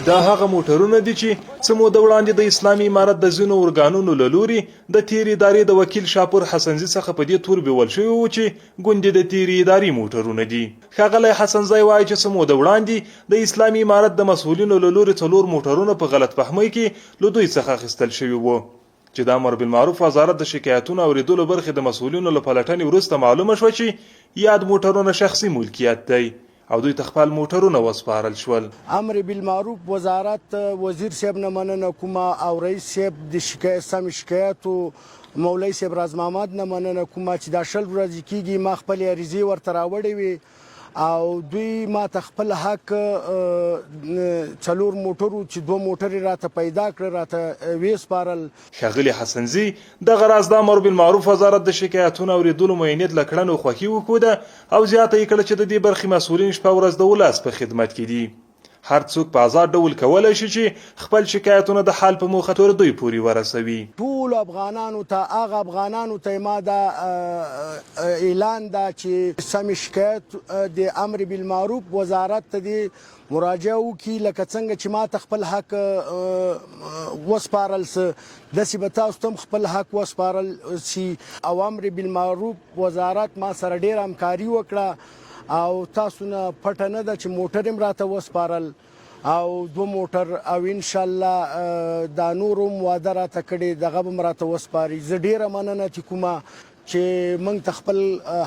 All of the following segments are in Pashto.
دا هغه موټرونه دي چې څه موده وړاندې د اسلامي امارت د ځینو ارګانونو له لوري د تیرې ادارې د وکیل شاپور حسنزي څخه په دې تور بیول شوي وو چې ګوندې د تیرې ادارې موټرونه دي. ښاغلی حسنزی وایي چې څه موده وړاندې د اسلامي امارت د مسؤلینو له لوري 4 موټرونه په غلط فهمۍ کې له دوی څخه اخیستل شوي وو چې د امر بالمعروف وزارت د شکایتونو اوریدلو برخې د مسؤلینو له پلټنې وروسته معلومه شوه چې یاد موټرونه شخصي ملکیت دی او دوی ته خپل موټرونه وسپارل شول. امر بالمعروف وزارت وزیر صاحب نه مننه کومه او رئیس صاحب د شکایت او مولوی صاحب راز محمد نه مننه کومه چې دا شل ورځې کېږي ما خپل عریضې ورته راوړې وي او دوی ما ته خپل حق 4 موټرو چې 2 موټرې راته پیدا کړ راته وسپارل. ښاغلي حسنزي دغه راز د امر بالمعروف وزارت د شکایتونو اوریدلو معینیت له کړنو خوښي وښوده او زیاته یې کړه چې د دې برخې مسؤلین شپه ورځ د ولس په خدمت کې دي. هر څوک په آزاد ډول کولی شي چې خپل شکایتونه د حل په موخه تر دوی پورې ورسوي. ټول افغانانو ته هغه افغانانو ته ما دا اعلان دا چې سم شکایت د امر بالمعروف وزارت ته دی مراجعه وکړي لکه څنګه چې ما ته خپل حق وسپارل سه داسې به تاسو ته خپل حق وسپارل سي او امر بالمعروف وزارت ما سره ډېره همکاري وکړه او تاسو نه پټه نه ده چې موټر هم راته وسپارل او 2 موټر او ان شاء الله دا نورم واده راته کړي دغه به راته وسپاري. زه ډیره مننه چې کومه چې موږ ته خپل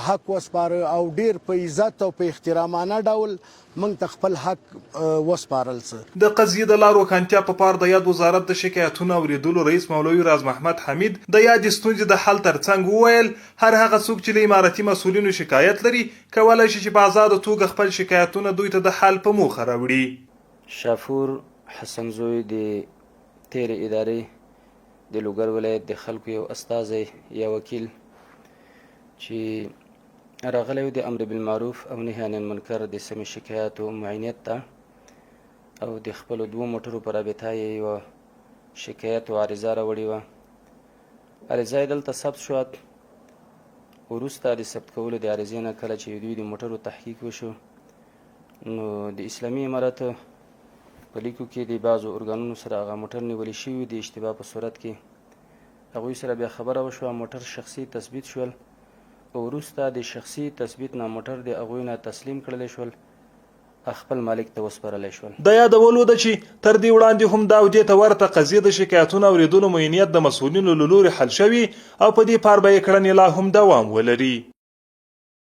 حق وسپاره او ډیر په عزت او په احترامانه ډول موږ ته خپل حق وسپارل سه. د قضیې د لارو کانتیا په پار د یاد وزارت د شکایتونو اوریدلو رئیس مولوی راز محمد حمید د یاد ستونزې د حل ترڅنګ وویل هر هغه څوک چې له امارتي مسؤلینو شکایت لري کولی شي چې په آزاده توګه خپل شکایتونه دوی ته د حل په موخه راوړي. شاپور حسنزوی د تیرې ادارې د لوګر ولایت د خلکو یو استازی یا وکیل چې راغلی و د امر بالمعروف او نهي عن المنکر د سمې شکایاتو معاینت ته او د خپلو 2 موټرو په رابطه یې یوه شکایت او عریضه راوړې وه. عریضه یې دلته ثبت شوه. وروسته د ثبت کولو د عریضې نه کله چې دوی د موټرو تحقیق وشو نو د اسلامي امارت په لیکو کې د بعضو ارګانونو سره هغه موټر نیولي شوي د اشتباه په صورت کې هغوی سره بیا خبره وشوه موټر شخصي تثبیت شول وروسته د شخصي تثبیت نه موټر د هغوی نه تسلیم کړلی شول خپل مالک ته وسپارلی شول. د یادولو ده چې تر دې وړاندې هم دا دې ته ورته قضیې د شکایتونو اوریدلو معینیت د مسؤلینو له لوري حل شوي او په دې پار به یې کړنې لا هم دوام ولري.